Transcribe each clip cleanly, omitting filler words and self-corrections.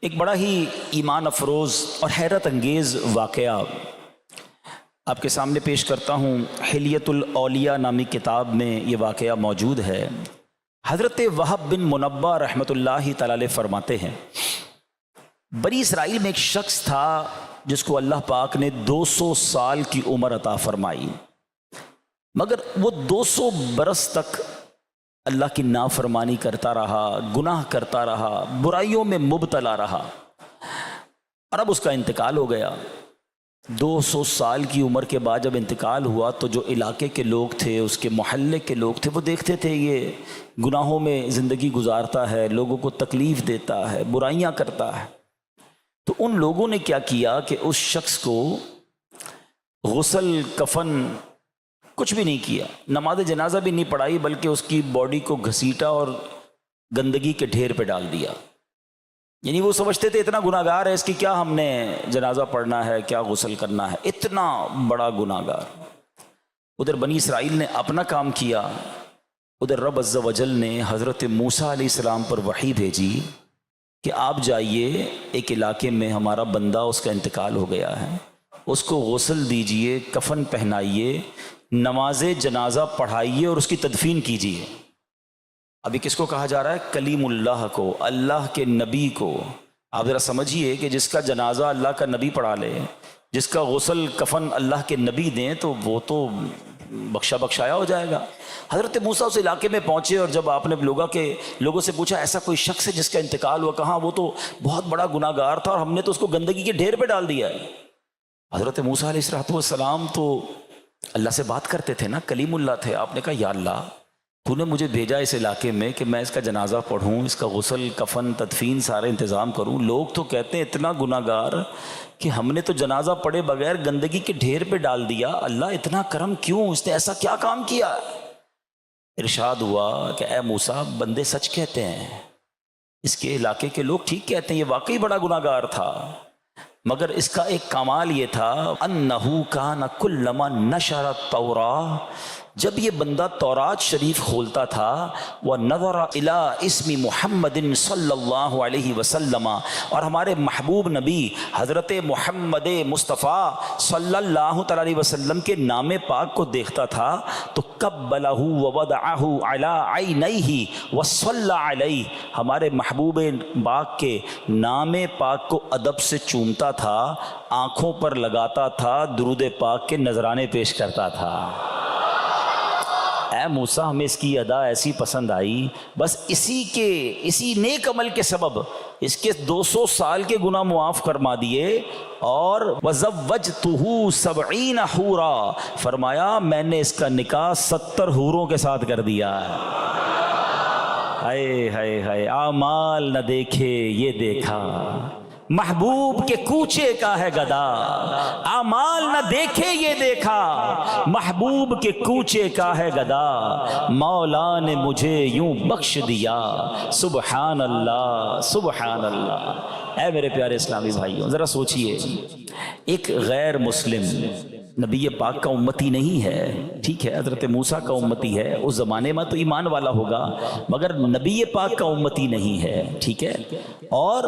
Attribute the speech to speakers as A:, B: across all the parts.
A: ایک بڑا ہی ایمان افروز اور حیرت انگیز واقعہ آپ کے سامنے پیش کرتا ہوں۔ حلیۃ الاولیاء نامی کتاب میں یہ واقعہ موجود ہے۔ حضرت وہب بن منبہ رحمۃ اللہ تعالی علیہ فرماتے ہیں، بنی اسرائیل میں ایک شخص تھا جس کو اللہ پاک نے 200 سال کی عمر عطا فرمائی، مگر وہ 200 برس تک اللہ کی نافرمانی کرتا رہا، گناہ کرتا رہا، برائیوں میں مبتلا رہا، اور اب اس کا انتقال ہو گیا۔ 200 سال کی عمر کے بعد جب انتقال ہوا تو جو علاقے کے لوگ تھے، اس کے محلے کے لوگ تھے، وہ دیکھتے تھے یہ گناہوں میں زندگی گزارتا ہے، لوگوں کو تکلیف دیتا ہے، برائیاں کرتا ہے۔ تو ان لوگوں نے کیا کیا کہ اس شخص کو غسل، کفن کچھ بھی نہیں کیا، نماز جنازہ بھی نہیں پڑھائی، بلکہ اس کی باڈی کو گھسیٹا اور گندگی کے ڈھیر پہ ڈال دیا۔ یعنی وہ سمجھتے تھے اتنا گناہ گار ہے، اس کی کیا ہم نے جنازہ پڑھنا ہے، کیا غسل کرنا ہے، اتنا بڑا گناہ گار۔ ادھر بنی اسرائیل نے اپنا کام کیا، ادھر رب عز و جل نے حضرت موسیٰ علیہ السلام پر وحی بھیجی کہ آپ جائیے، ایک علاقے میں ہمارا بندہ، اس کا انتقال ہو گیا ہے، اس کو غسل دیجئے، کفن پہنائیے، نماز جنازہ پڑھائیے اور اس کی تدفین کیجیے۔ ابھی کس کو کہا جا رہا ہے؟ کلیم اللہ کو، اللہ کے نبی کو۔ آپ ذرا سمجھیے کہ جس کا جنازہ اللہ کا نبی پڑھا لے، جس کا غسل کفن اللہ کے نبی دیں، تو وہ تو بخشا بخشایا ہو جائے گا۔ حضرت موسیٰ اس علاقے میں پہنچے، اور جب آپ نے لوگوں سے پوچھا ایسا کوئی شخص ہے جس کا انتقال ہوا، کہاں وہ تو بہت بڑا گناہ گار تھا اور ہم نے تو اس کو گندگی کے ڈھیر پہ ڈال دیا ہے۔ حضرت موسیٰ علیہ السلام تو اللہ سے بات کرتے تھے نا، کلیم اللہ تھے۔ آپ نے کہا یا اللہ، تو نے مجھے بھیجا اس علاقے میں کہ میں اس کا جنازہ پڑھوں، اس کا غسل، کفن، تدفین سارے انتظام کروں۔ لوگ تو کہتے ہیں اتنا گناہ گار کہ ہم نے تو جنازہ پڑھے بغیر گندگی کے ڈھیر پہ ڈال دیا، اللہ اتنا کرم کیوں، اس نے ایسا کیا کام کیا؟ ارشاد ہوا کہ اے موسیٰ، بندے سچ کہتے ہیں، اس کے علاقے کے لوگ ٹھیک کہتے ہیں، یہ واقعی بڑا گناہ گار تھا، مگر اس کا ایک کمال یہ تھا انہو کان کلما نشر التوراۃ، جب یہ بندہ تورات شریف کھولتا تھا، وَنَظَرَ إِلَىٰ اسْمِ محمد صلی اللہ علیہ وسلم، اور ہمارے محبوب نبی حضرت محمد مصطفیٰ صلی اللہ تعالیٰ علیہ وسلم کے نام پاک کو دیکھتا تھا تو قبلہ ووضعہ علی عینیہ وصلی علیہ، ہمارے محبوب پاک کے نام پاک کو ادب سے چومتا تھا، آنکھوں پر لگاتا تھا، درود پاک کے نذرانے پیش کرتا تھا۔ اے موسیٰ، ہمیں اس کی ادا ایسی پسند آئی، بس اسی نیک عمل کے سبب اس کے 200 سال کے گناہ معاف فرما دیے، اور وَزَوَّجْتُهُ 70 حُورًا، فرمایا میں نے اس کا نکاح 70 حوروں کے ساتھ کر دیا۔ ہائے ہائے ہائے، اعمال نہ دیکھے یہ دیکھا، محبوب کے کوچے کا ہے گدا، اعمال نہ دیکھے یہ دیکھا، محبوب کے کوچے کا ہے گدا، مولا نے مجھے یوں بخش دیا، سبحان اللہ سبحان اللہ۔ اے میرے پیارے اسلامی بھائیوں، ذرا سوچئے، ایک غیر مسلم نبی پاک کا امتی نہیں ہے، ٹھیک ہے، حضرت موسیٰ کا امتی ہے، اس زمانے میں تو ایمان والا ہوگا، مگر نبی پاک کا امتی نہیں ہے، ٹھیک ہے، اور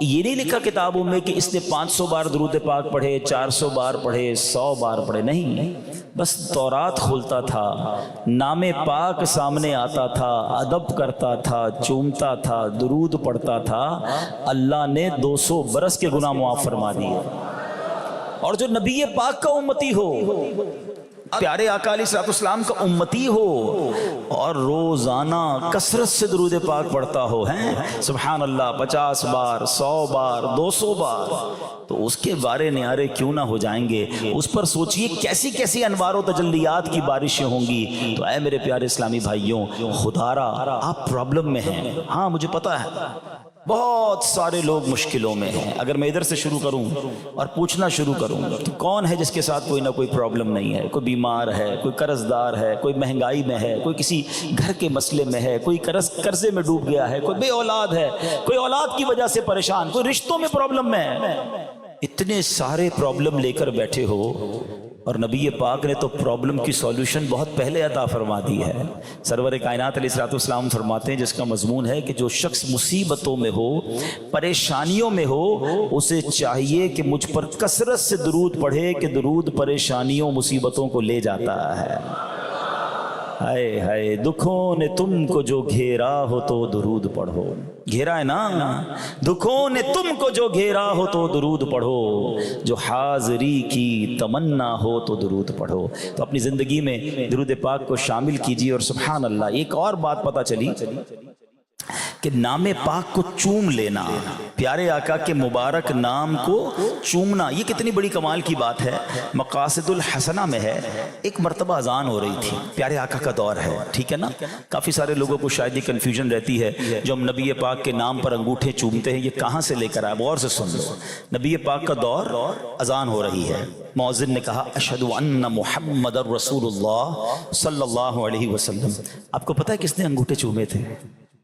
A: یہ نہیں لکھا کتابوں میں کہ اس نے 500 بار درود پاک پڑھے، 400 بار پڑھے، 100 بار پڑھے، نہیں، بس تورات کھولتا تھا، نام پاک سامنے آتا تھا، ادب کرتا تھا، چومتا تھا، درود پڑھتا تھا، اللہ نے 200 برس کے گناہ معاف فرما دیے۔ اور جو نبی پاک کا امتی ہو، پیارے آقا علیہ السلام کا امتی ہو، اور روزانہ کثرت سے درود پاک پڑھتا ہو، ہیں سبحان اللہ، 50 بار، 100 بار، 200 بار، تو اس کے بارے نیارے کیوں نہ ہو جائیں گے؟ اس پر سوچئے کیسی کیسی انوار و تجلیات کی بارشیں ہوں گی۔ تو اے میرے پیارے اسلامی بھائیوں، خدارا آپ پرابلم میں ہیں، ہاں مجھے پتا ہے، بہت سارے لوگ مشکلوں میں ہیں۔ اگر میں ادھر سے شروع کروں اور پوچھنا شروع کروں تو کون ہے جس کے ساتھ کوئی نہ کوئی پرابلم نہیں ہے؟ کوئی بیمار ہے، کوئی قرض دار ہے، کوئی مہنگائی میں ہے، کوئی کسی گھر کے مسئلے میں ہے، کوئی قرضے میں ڈوب گیا ہے، کوئی بے اولاد ہے، کوئی اولاد کی وجہ سے پریشان، کوئی رشتوں میں پرابلم میں ہے۔ اتنے سارے پرابلم لے کر بیٹھے ہو، اور نبی پاک نے تو پرابلم کی سولوشن بہت پہلے عطا فرما دی ہے۔ سرور کائنات علیہ الصلوۃ والسلام فرماتے ہیں جس کا مضمون ہے کہ جو شخص مصیبتوں میں ہو، پریشانیوں میں ہو، اسے چاہیے کہ مجھ پر کثرت سے درود پڑھے کہ درود پریشانیوں مصیبتوں کو لے جاتا ہے۔ ہائے ہائے دکھوں نے تم کو جو گھیرا ہو تو درود پڑھو، گھیرا ہے نا، دکھوں نے تم کو جو گھیرا ہو تو درود پڑھو، جو حاضری کی تمنا ہو تو درود پڑھو۔ تو اپنی زندگی میں درود پاک کو شامل کیجیے۔ اور سبحان اللہ، ایک اور بات پتہ چلی کہ نام پاک کو چوم لینا، پیارے آقا کے مبارک نام کو چومنا، یہ کتنی بڑی کمال کی بات ہے۔ مقاصد الحسنہ میں ہے، ایک مرتبہ اذان ہو رہی تھی، پیارے آقا کا دور ہے، ٹھیک ہے نا۔ کافی سارے لوگوں کو شاید یہ کنفیوژن رہتی ہے، جو ہم نبی پاک کے نام پر انگوٹھے چومتے ہیں یہ کہاں سے لے کر آئے؟ غور سے سن لو، نبی پاک کا دور، اذان ہو رہی ہے، مؤذن نے کہا اشہد ان محمد رسول اللہ صلی اللہ علیہ وسلم۔ آپ کو پتہ ہے کس نے انگوٹھے چومے تھے؟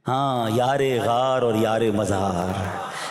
A: ہاں، یار غار اور یار مزار،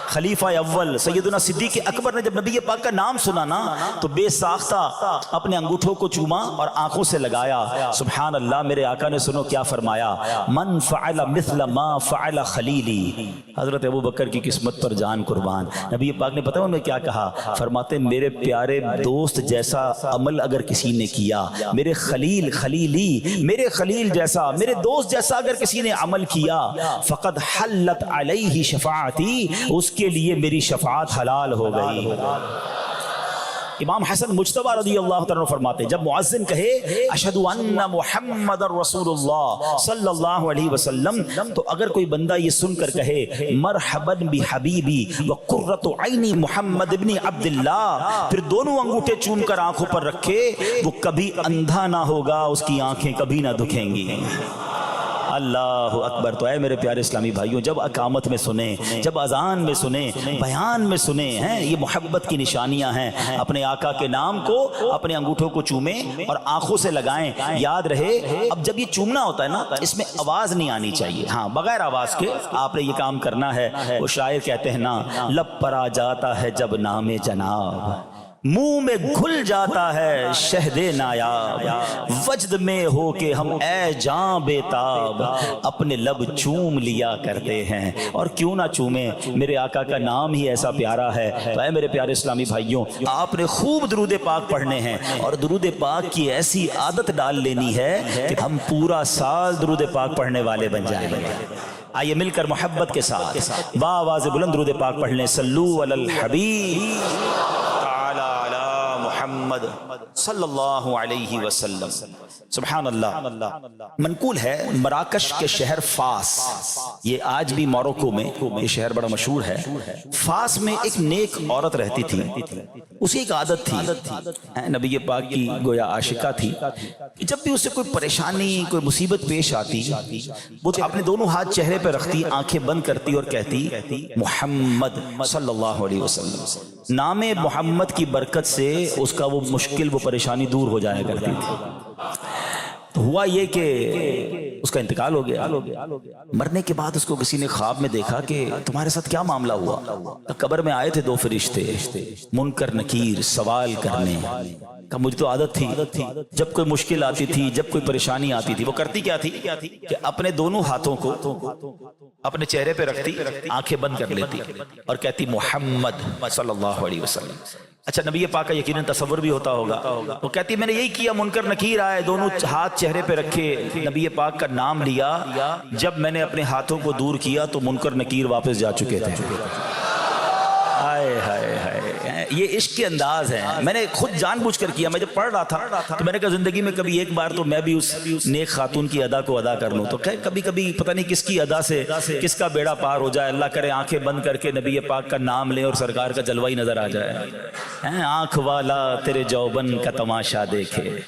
A: خلیفہ اول سیدنا صدیق اکبر نے جب نبی پاک کا نام سنا نا تو بے ساختہ اپنے انگوٹھوں کو چوما اور آنکھوں سے لگایا۔ سبحان اللہ، میرے آقا نے سنو کیا فرمایا، من فعل مثل ما فعل خلیلی۔ حضرت ابو بکر کی قسمت پر جان قربان، نبی پاک نے پتہ انہیں کیا کہا؟ فرماتے میرے پیارے دوست جیسا عمل اگر کسی نے کیا، میرے خلیل خلیلی، میرے خلیل جیسا، میرے دوست جیسا اگر کسی نے عمل کیا، فقد حلت علیہ شفاعتی، اس کے لیے میری شفاعت حلال ہو گئی۔ امام حسن مجتبی رضی اللہ تعالیٰ فرماتے جب مؤذن کہے اشہد ان محمد رسول اللہ صلی اللہ علیہ وسلم، تو اگر کوئی بندہ یہ سن کر کہے مرحبا بحبیبی وقرۃ عینی محمد ابن عبداللہ، پھر دونوں انگوٹھے چوم کر آنکھوں پر رکھے، وہ کبھی اندھا نہ ہوگا، اس کی آنکھیں کبھی نہ دکھیں گی۔ اللہ اکبر۔ تو اے میرے پیارے اسلامی بھائیوں، جب اقامت میں سنیں، جب اذان میں سنیں، بیان میں سنیں، ہیں یہ محبت کی نشانیاں ہیں۔ اپنے آقا کے نام کو اپنے انگوٹھوں کو چومیں اور آنکھوں سے لگائیں۔ یاد رہے اب جب یہ چومنا ہوتا ہے نا، اس میں آواز نہیں آنی چاہیے، ہاں بغیر آواز کے آپ نے یہ کام کرنا ہے۔ وہ شاعر کہتے ہیں نا، لب پر آ جاتا ہے جب نام جناب، منہ میں گھل جاتا ہے شہد نایاب، وجد میں ہو کے ہم اے جاں بے تاب، اپنے لب چوم لیا کرتے ہیں۔ اور کیوں نہ چومیں، میرے آقا کا نام ہی ایسا پیارا ہے۔ تو اے میرے پیارے اسلامی بھائیوں، آپ نے خوب درود پاک پڑھنے ہیں اور درود پاک کی ایسی عادت ڈال لینی ہے کہ ہم پورا سال درود پاک پڑھنے والے بن جائیں گے۔ آئیے مل کر محبت کے ساتھ بآواز بلند درود پاک پڑھ لیں۔ صلو علی الحبیب محمد صلی اللہ علیہ وسلم۔ سبحان اللہ۔ منقول ہے مراکش کے شہر فاس، یہ آج بھی موروکو میں یہ شہر بڑا مشہور ہے۔ فاس میں ایک نیک عورت رہتی تھی، اسی ایک عادت تھی، نبی پاک کی گویا عاشقہ تھی، جب بھی اسے کوئی پریشانی کوئی مصیبت پیش آتی وہ اپنے دونوں ہاتھ چہرے پہ رکھتی، آنکھیں بند کرتی اور کہتی محمد صلی اللہ علیہ وسلم۔ نام محمد کی برکت سے اس کا وہ مشکل وہ پریشانی دور ہو جایا کرتی تھی۔ تو ہوا یہ کہ اس کا انتقال ہو گیا، مرنے کے بعد اس کو کسی نے خواب میں دیکھا کہ تمہارے ساتھ کیا معاملہ ہوا؟ قبر میں آئے تھے دو فرشتے، منکر نکیر، سوال کرنے کا۔ مجھے تو عادت تھی جب کوئی مشکل آتی تھی، جب کوئی پریشانی آتی تھی، وہ کرتی کیا تھی کہ اپنے دونوں ہاتھوں کو اپنے چہرے پہ رکھتی، آنکھیں بند کر لیتی اور کہتی محمد صلی اللہ علیہ وسلم۔ اچھا نبی پاک کا یقیناً تصور بھی ہوتا ہوگا، وہ کہتی میں نے یہی کیا، منکر نکیر آئے، دونوں ہاتھ چہرے پہ رکھے، نبی پاک کا نام لیا، جب میں نے اپنے ہاتھوں کو دور کیا تو منکر نکیر واپس جا چکے تھے۔ ہائے ہائے ہائے، یہ عشق کے انداز ہیں۔ میں نے خود جان بوجھ کر کیا، میں جب پڑھ رہا تھا تو میں نے کہا زندگی میں کبھی ایک بار تو میں بھی اس نیک خاتون کی ادا کو ادا کر لوں۔ تو کبھی کبھی پتہ نہیں کس کی ادا سے کس کا بیڑا پار ہو جائے، اللہ کرے آنکھیں بند کر کے نبی پاک کا نام لیں اور سرکار کا جلوہ ہی نظر آ جائے۔ آنکھ والا تیرے جوبن کا تماشا دیکھے،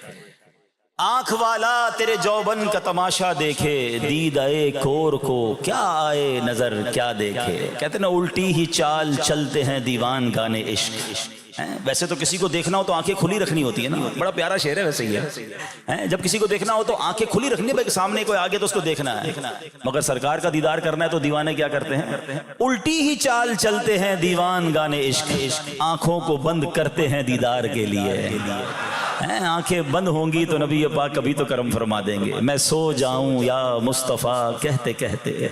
A: آنکھ والا تیرے جوبن کا تماشا دیکھے، دید آئے کور کو کیا آئے نظر کیا دیکھے۔ کہتے ہیں نا الٹی ہی چال چلتے ہیں دیوان گانے عشق۔ ویسے تو کسی کو دیکھنا ہو تو آنکھیں کھلی رکھنی ہوتی ہے نا، بڑا پیارا شعر ہے ویسے ہی ہے۔ جب کسی کو دیکھنا ہو تو آنکھیں کھلی رکھنی ہے، بھائی سامنے کوئی آگے تو اس کو دیکھنا ہے، مگر سرکار کا دیدار کرنا ہے تو دیوانے کیا کرتے ہیں؟ الٹی ہی چال چلتے ہیں دیوان گانے عشق، آنکھوں کو بند کرتے ہیں دیدار کے لیے۔ آنکھیں بند ہوں گی تو نبی پاک کبھی تو کرم فرما دیں گے. میں سو جاؤں یا مصطفیٰ کہتے کہتے,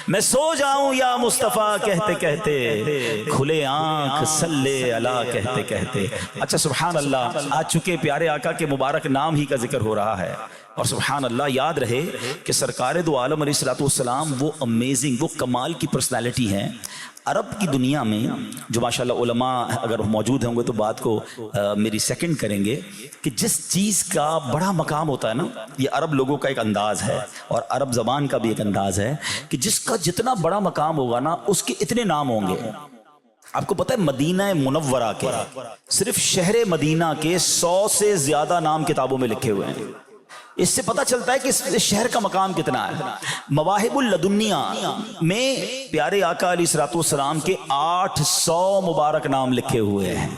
A: میں سو جاؤں یا مصطفیٰ کہتے کہتے, کھلے آنکھ صلی علی کہتے کہتے. اچھا سبحان اللہ, آج چکے پیارے آقا کے مبارک نام ہی کا ذکر ہو رہا ہے, اور سبحان اللہ یاد رہے کہ سرکار دو عالم علیہ الصلوۃ والسلام وہ امیزنگ, وہ کمال کی پرسنالٹی ہیں عرب کی دنیا میں, جو ماشاءاللہ علماء اگر موجود ہوں گے تو بات کو میری سیکنڈ کریں گے, کہ جس چیز کا بڑا مقام ہوتا ہے نا, یہ عرب لوگوں کا ایک انداز ہے اور عرب زبان کا بھی ایک انداز ہے, کہ جس کا جتنا بڑا مقام ہوگا نا اس کے اتنے نام ہوں گے. آپ کو پتہ ہے مدینہ منورہ کے, صرف شہر مدینہ کے 100 سے زیادہ نام کتابوں میں لکھے ہوئے ہیں. اس سے پتہ چلتا ہے کہ اس شہر کا مقام کتنا ہے. مواہب اللدنیہ میں پیارے آقا علیہ الصلوۃ والسلام کے 800 مبارک نام لکھے ہوئے ہیں.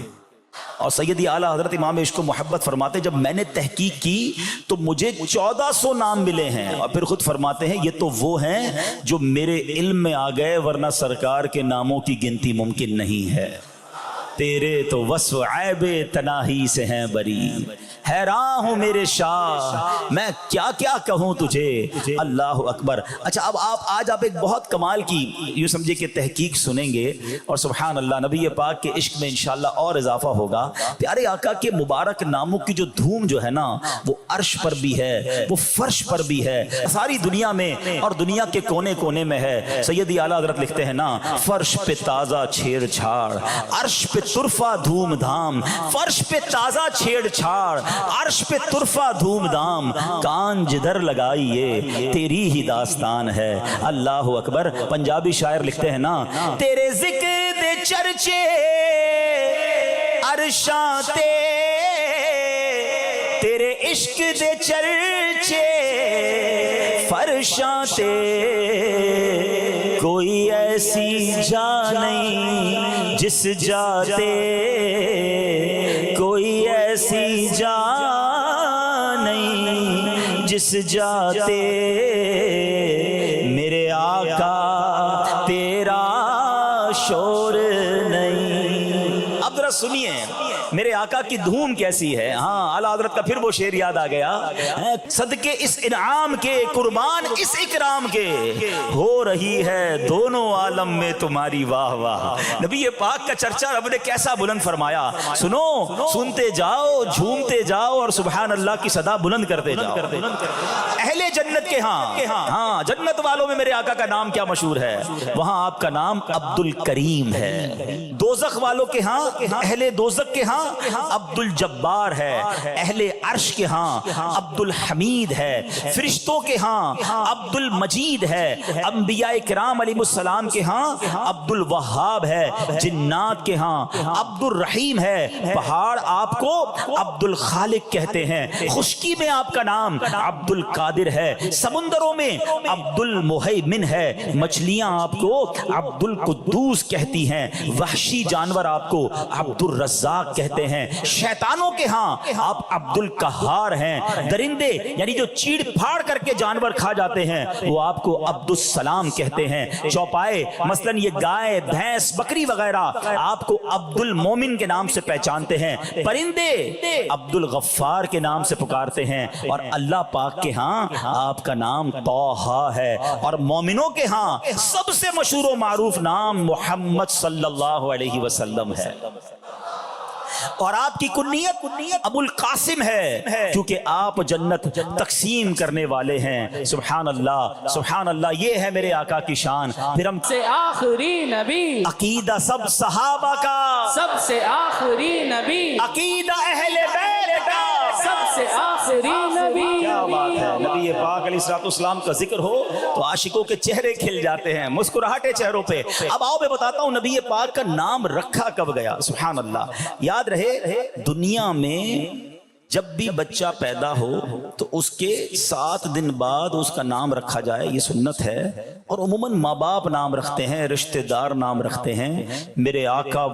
A: اور سیدی اعلیٰ حضرت امام عشق و محبت فرماتے جب میں نے تحقیق کی تو مجھے 1400 نام ملے ہیں, اور پھر خود فرماتے ہیں یہ تو وہ ہیں جو میرے علم میں آ گئے, ورنہ سرکار کے ناموں کی گنتی ممکن نہیں ہے. تیرے تو وصف عیب تناہی سے ہیں بری, حیران ہوں میرے شاہ میں کیا کیا کہوں تجھے, اللہ اکبر. اچھا اب آج آپ ایک بہت کمال کی یوں سمجھے کہ تحقیق سنیں گے, اور سبحان اللہ نبی پاک کے عشق میں انشاءاللہ اور اضافہ ہوگا. پیارے آقا کے مبارک ناموں کی جو دھوم جو ہے نا, وہ عرش پر بھی ہے, وہ فرش پر بھی ہے, ساری دنیا میں اور دنیا کے کونے کونے میں ہے. سیدی اعلیٰ حضرت لکھتے ہیں نا, فرش پہ تازہ چھیڑ چھاڑ, عرش پہ طرفہ دھوم دھام, فرش پہ تازہ چھیڑ چھاڑ, عرش پہ طرفہ دھوم دھام, کان جدھر لگائیے تیری ہی داستان ہے. اللہ اکبر. پنجابی شاعر لکھتے ہیں نا, تیرے ذکر دے چرچے عرشاں تے, تیرے عشق دے چرچے فرشاں تے, کوئی ایسی جا نہیں جس جاتے, کوئی ایسی جا نہیں جس جاتے, میرے آقا تیرا شور نہیں. اب ذرا سنیے میرے آقا کی دھوم کیسی ہے. ہاں اعلیٰ حضرت کا پھر وہ شعر یاد آ گیا, صدقے اس انعام کے قربان اس اکرام کے, ہو رہی ہے دونوں عالم میں تمہاری واہ واہ. نبی پاک کا چرچا رب نے کیسا بلند فرمایا. سنو, سنتے جاؤ, جھومتے جاؤ, اور سبحان اللہ کی صدا بلند کرتے جاؤ. اہل جنت کے ہاں جنت والوں میں میرے آقا کا نام کیا مشہور ہے, وہاں آپ کا نام عبد الکریم ہے. دوزخ والوں کے ہاں, اہل دوزخ کے ہاں عبد الجبار ہے, اہل عرش کے ہاں عبد الحمید ہے, فرشتوں کے ہاں عبد المجید ہے, انبیاء کرام علیہ السلام کے ہاں عبد الوہاب ہے, جنات کے ہاں عبد الرحیم ہے, پہاڑ آپ کو عبد الخالق کہتے ہیں, خشکی میں آپ کا نام عبد القادر ہے, سمندروں میں عبد المہیمن ہے, مچھلیاں آپ کو عبد القدوس کہتی ہیں, وحشی جانور آپ کو عبد الرزاق کہتے ہیں, شیطانوں کے ہاں آپ عبد القہار ہیں, درندے یعنی جو چیڑ پھاڑ کر کے جانور کھا جاتے ہیں وہ آپ کو عبد السلام کہتے ہیں, چوپائے مثلاً یہ گائے بھینس بکری وغیرہ آپ کو عبد المومن کے نام سے پہچانتے ہیں, پرندے عبد الغفار کے نام سے پکارتے ہیں, اور اللہ پاک کے ہاں آپ کا نام طٰہٰ ہے, اور مومنوں کے ہاں سب سے مشہور و معروف نام محمد صلی اللہ علیہ وسلم ہے, اور آپ کی کنیت ابو القاسم ہے, کیونکہ آپ جنت تقسیم کرنے والے ہیں. سبحان اللہ سبحان اللہ, یہ ہے میرے آقا کی شان. پھر ہم
B: سے آخری نبی,
A: عقیدہ سب صحابہ کا,
B: سب سے آخری نبی,
A: عقیدہ اہل بیت کا,
B: سب سے آخری نبی.
A: کیا بات ہے. نبی پاک علیہ الصلوۃ والسلام کا ذکر ہو تو عاشقوں کے چہرے کھل جاتے ہیں, مسکراہٹیں چہروں پہ. اب آؤ میں بتاتا ہوں نبی پاک کا نام رکھا کب گیا. سبحان اللہ. یاد رہے دنیا میں جب بھی بچہ پیدا ہو تو اس کے 7 دن بعد اس کا نام رکھا جائے, یہ سنت ہے. اور عموماً ماں باپ نام رکھتے ہیں, رشتہ دار نام رکھتے ہیں. میرے آقا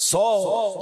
A: 100